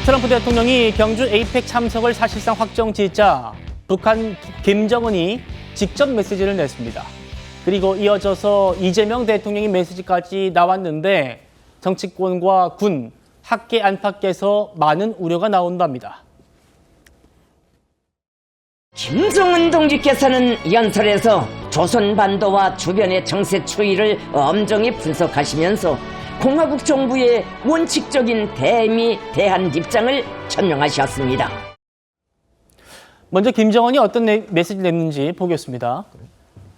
트럼프 대통령이 경주 에이펙 참석을 사실상 확정짓자 북한 김정은이 직접 메시지를 냈습니다. 그리고 이어져서 이재명 대통령의 메시지까지 나왔는데 정치권과 군, 학계 안팎에서 많은 우려가 나온답니다. 김정은 동지께서는 연설에서 조선반도와 주변의 정세 추이를 엄정히 분석하시면서 공화국 정부의 원칙적인 대미 대한 입장을 천명하셨습니다. 먼저 김정은이 어떤 메시지를 냈는지 보겠습니다.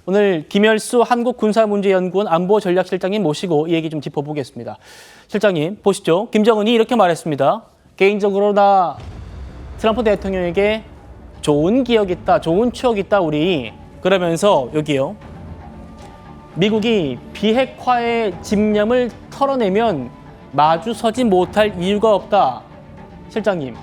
오늘 김열수 한국군사문제연구원 안보전략실장님 모시고 이 얘기 좀 짚어보겠습니다. 실장님 보시죠. 김정은이 이렇게 말했습니다. 개인적으로 나 트럼프 대통령에게 좋은 기억이 있다, 좋은 추억이 있다 우리. 그러면서 여기요. 미국이 비핵화의 집념을 털어내면 마주서지 못할 이유가 없다. 실장님,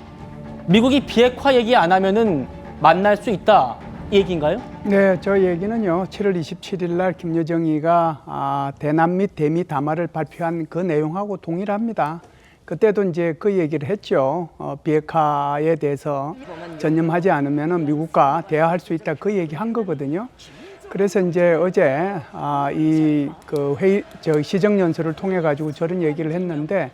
미국이 비핵화 얘기 안 하면은 만날 수 있다. 이 얘기인가요? 네, 저 얘기는요. 7월 27일 날 김여정이가 대남 및 대미 담화를 발표한 그 내용하고 동일합니다. 그때도 이제 그 얘기를 했죠. 비핵화에 대해서 전념하지 않으면 미국과 대화할 수 있다. 그 얘기 한 거거든요. 그래서 이제 어제 시정연설을 통해 가지고 저런 얘기를 했는데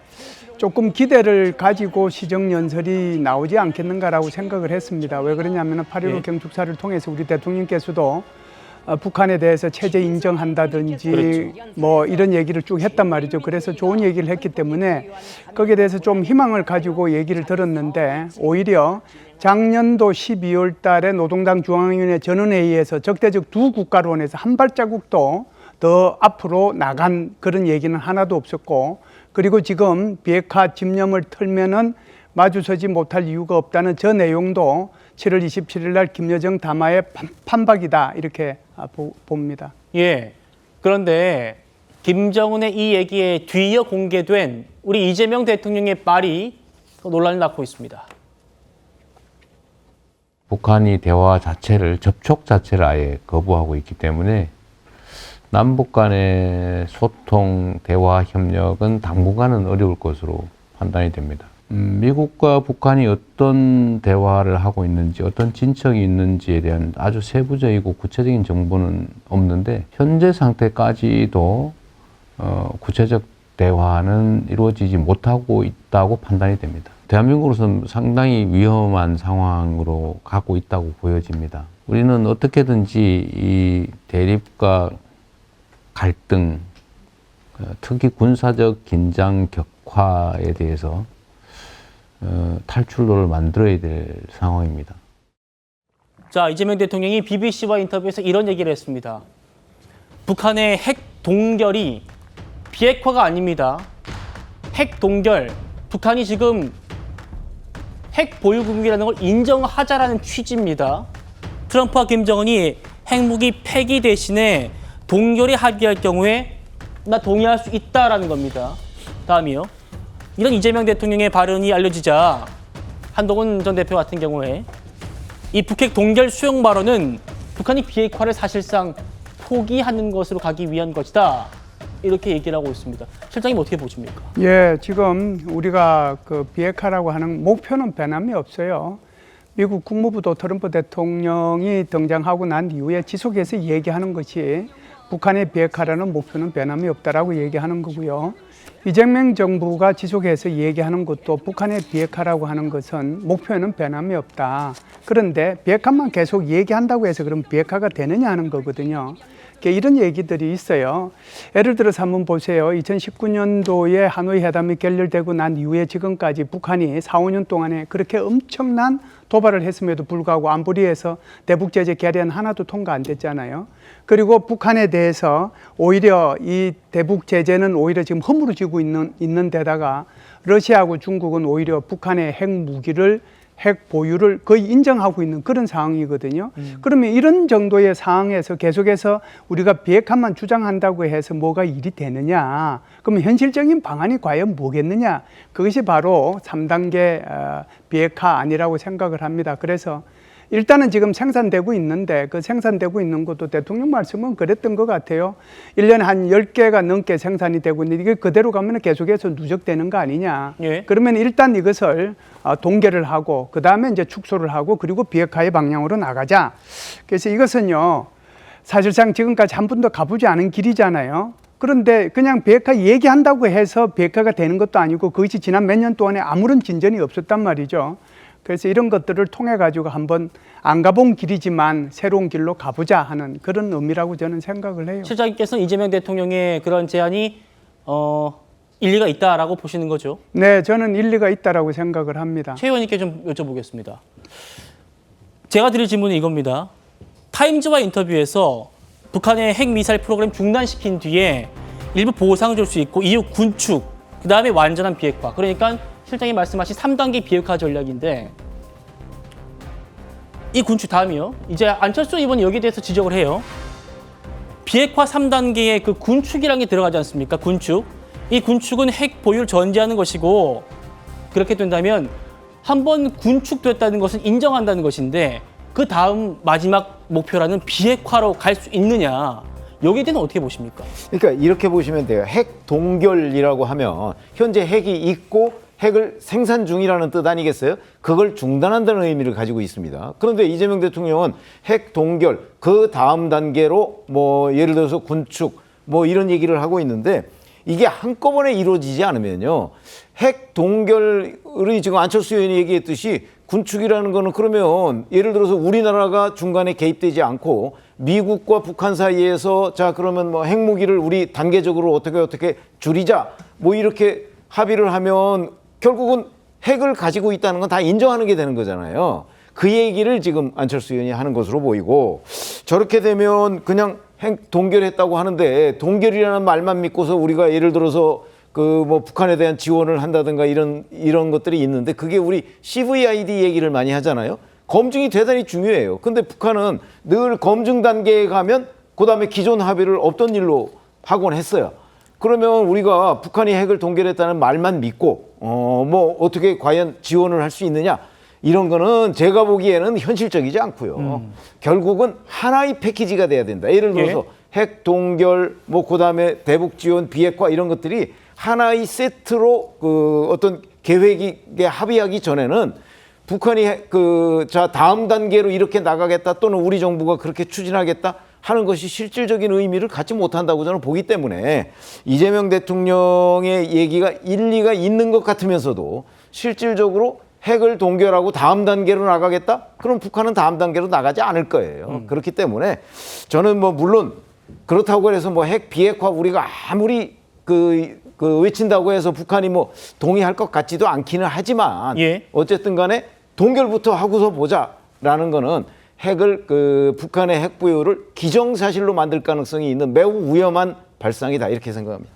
조금 기대를 가지고 시정연설이 나오지 않겠는가라고 생각을 했습니다. 왜 그러냐면 8.15 경축사를 통해서 우리 대통령께서도 북한에 대해서 체제 인정한다든지 그렇죠. 뭐 이런 얘기를 쭉 했단 말이죠. 그래서 좋은 얘기를 했기 때문에 거기에 대해서 좀 희망을 가지고 얘기를 들었는데 오히려 작년도 12월 달에 노동당 중앙위원회 전원회의에서 적대적 두 국가론에서 한 발자국도 더 앞으로 나간 그런 얘기는 하나도 없었고, 그리고 지금 비핵화 집념을 털면은 마주서지 못할 이유가 없다는 저 내용도 7월 27일 날 김여정 담화의 판박이다 이렇게 봅니다. 예. 그런데 김정은의 이 얘기에 뒤이어 공개된 우리 이재명 대통령의 말이 논란을 낳고 있습니다. 북한이 대화 자체를, 접촉 자체를 아예 거부하고 있기 때문에 남북 간의 소통, 대화, 협력은 당분간은 어려울 것으로 판단이 됩니다. 미국과 북한이 어떤 대화를 하고 있는지, 어떤 진척이 있는지에 대한 아주 세부적이고 구체적인 정보는 없는데 현재 상태까지도 구체적 대화는 이루어지지 못하고 있다고 판단이 됩니다. 대한민국으로서는 상당히 위험한 상황으로 가고 있다고 보여집니다. 우리는 어떻게든지 이 대립과 갈등, 특히 군사적 긴장 격화에 대해서 탈출로를 만들어야 될 상황입니다. 자, 이재명 대통령이 BBC와 인터뷰에서 이런 얘기를 했습니다. 북한의 핵 동결이 비핵화가 아닙니다. 핵 동결, 북한이 지금 핵 보유국이라는 걸 인정하자라는 취지입니다. 트럼프와 김정은이 핵무기 폐기 대신에 동결이 합의할 경우에 나 동의할 수 있다라는 겁니다. 다음이요. 이런 이재명 대통령의 발언이 알려지자 한동훈 전 대표 같은 경우에 이 북핵 동결 수용 발언은 북한이 비핵화를 사실상 포기하는 것으로 가기 위한 것이다. 이렇게 얘기를 하고 있습니다. 실장님 어떻게 보십니까? 예, 지금 우리가 그 비핵화라고 하는 목표는 변함이 없어요. 미국 국무부도 트럼프 대통령이 등장하고 난 이후에 지속해서 얘기하는 것이 북한의 비핵화라는 목표는 변함이 없다라고 얘기하는 거고요. 이재명 정부가 지속해서 얘기하는 것도 북한의 비핵화라고 하는 것은 목표에는 변함이 없다. 그런데 비핵화만 계속 얘기한다고 해서 그럼 비핵화가 되느냐 하는 거거든요. 이런 얘기들이 있어요. 예를 들어서 한번 보세요. 2019년도에 하노이 회담이 결렬되고 난 이후에 지금까지 북한이 4, 5년 동안에 그렇게 엄청난 도발을 했음에도 불구하고 안보리에서 대북 제재 결의안 하나도 통과 안 됐잖아요. 그리고 북한에 대해서 오히려 이 대북 제재는 오히려 지금 허물어지고 있는 데다가 러시아하고 중국은 오히려 북한의 핵 보유를 거의 인정하고 있는 그런 상황이거든요. 그러면 이런 정도의 상황에서 계속해서 우리가 비핵화만 주장한다고 해서 뭐가 일이 되느냐? 그러면 현실적인 방안이 과연 뭐겠느냐? 그것이 바로 3단계 비핵화 아니라고 생각을 합니다. 그래서 일단은 지금 생산되고 있는데 그 생산되고 있는 것도 대통령 말씀은 그랬던 것 같아요. 1년에 한 10개가 넘게 생산이 되고 있는데 이게 그대로 가면 계속해서 누적되는 거 아니냐. 예. 그러면 일단 이것을 동결을 하고 그다음에 이제 축소를 하고 그리고 비핵화의 방향으로 나가자. 그래서 이것은요. 사실상 지금까지 한 번도 가보지 않은 길이잖아요. 그런데 그냥 비핵화 얘기한다고 해서 비핵화가 되는 것도 아니고 그것이 지난 몇 년 동안에 아무런 진전이 없었단 말이죠. 그래서 이런 것들을 통해 가지고 한번 안 가본 길이지만 새로운 길로 가보자 하는 그런 의미라고 저는 생각을 해요. 실장님께서는 이재명 대통령의 그런 제안이 일리가 있다라고 보시는 거죠? 네, 저는 일리가 있다라고 생각을 합니다. 최 의원님께 좀 여쭤보겠습니다. 제가 드릴 질문은 이겁니다. 타임즈와 인터뷰에서 북한의 핵미사일 프로그램 중단시킨 뒤에 일부 보상을 줄 수 있고 이후 군축, 그다음에 완전한 비핵화. 그러니까 실장님 말씀하신 3단계 비핵화 전략인데 이 군축 다음이요. 이제 안철수 의원이 여기에 대해서 지적을 해요. 비핵화 3단계에 그 군축이라는 게 들어가지 않습니까? 군축. 이 군축은 핵 보유를 전제하는 것이고 그렇게 된다면 한번 군축됐다는 것은 인정한다는 것인데 그 다음 마지막 목표라는 비핵화로 갈 수 있느냐. 여기에 대해서는 어떻게 보십니까? 그러니까 이렇게 보시면 돼요. 핵 동결이라고 하면 현재 핵이 있고 핵을 생산 중이라는 뜻 아니겠어요? 그걸 중단한다는 의미를 가지고 있습니다. 그런데 이재명 대통령은 핵 동결, 그 다음 단계로 뭐 예를 들어서 군축 뭐 이런 얘기를 하고 있는데 이게 한꺼번에 이루어지지 않으면요. 핵 동결이 지금 안철수 의원이 얘기했듯이 군축이라는 거는 그러면 예를 들어서 우리나라가 중간에 개입되지 않고 미국과 북한 사이에서 자 그러면 뭐 핵무기를 우리 단계적으로 어떻게 줄이자 뭐 이렇게 합의를 하면 결국은 핵을 가지고 있다는 건 다 인정하는 게 되는 거잖아요. 그 얘기를 지금 안철수 의원이 하는 것으로 보이고 저렇게 되면 그냥 핵 동결했다고 하는데 동결이라는 말만 믿고서 우리가 예를 들어서 그 뭐 북한에 대한 지원을 한다든가 이런 것들이 있는데 그게 우리 CVID 얘기를 많이 하잖아요. 검증이 대단히 중요해요. 근데 북한은 늘 검증 단계에 가면 그다음에 기존 합의를 없던 일로 하곤 했어요. 그러면 우리가 북한이 핵을 동결했다는 말만 믿고 뭐 어떻게 과연 지원을 할 수 있느냐 이런 거는 제가 보기에는 현실적이지 않고요. 결국은 하나의 패키지가 돼야 된다. 예를 들어서 핵 동결 뭐 그다음에 대북 지원 비핵화 이런 것들이 하나의 세트로 그 어떤 계획에 합의하기 전에는 북한이 자 다음 단계로 이렇게 나가겠다 또는 우리 정부가 그렇게 추진하겠다 하는 것이 실질적인 의미를 갖지 못한다고 저는 보기 때문에 이재명 대통령의 얘기가 일리가 있는 것 같으면서도 실질적으로 핵을 동결하고 다음 단계로 나가겠다? 그럼 북한은 다음 단계로 나가지 않을 거예요. 그렇기 때문에 저는 뭐 물론 그렇다고 해서 뭐 핵 비핵화 우리가 아무리 그 외친다고 해서 북한이 뭐 동의할 것 같지도 않기는 하지만 어쨌든 간에 동결부터 하고서 보자라는 거는 핵을 북한의 핵 보유를 기정사실로 만들 가능성이 있는 매우 위험한 발상이다 이렇게 생각합니다.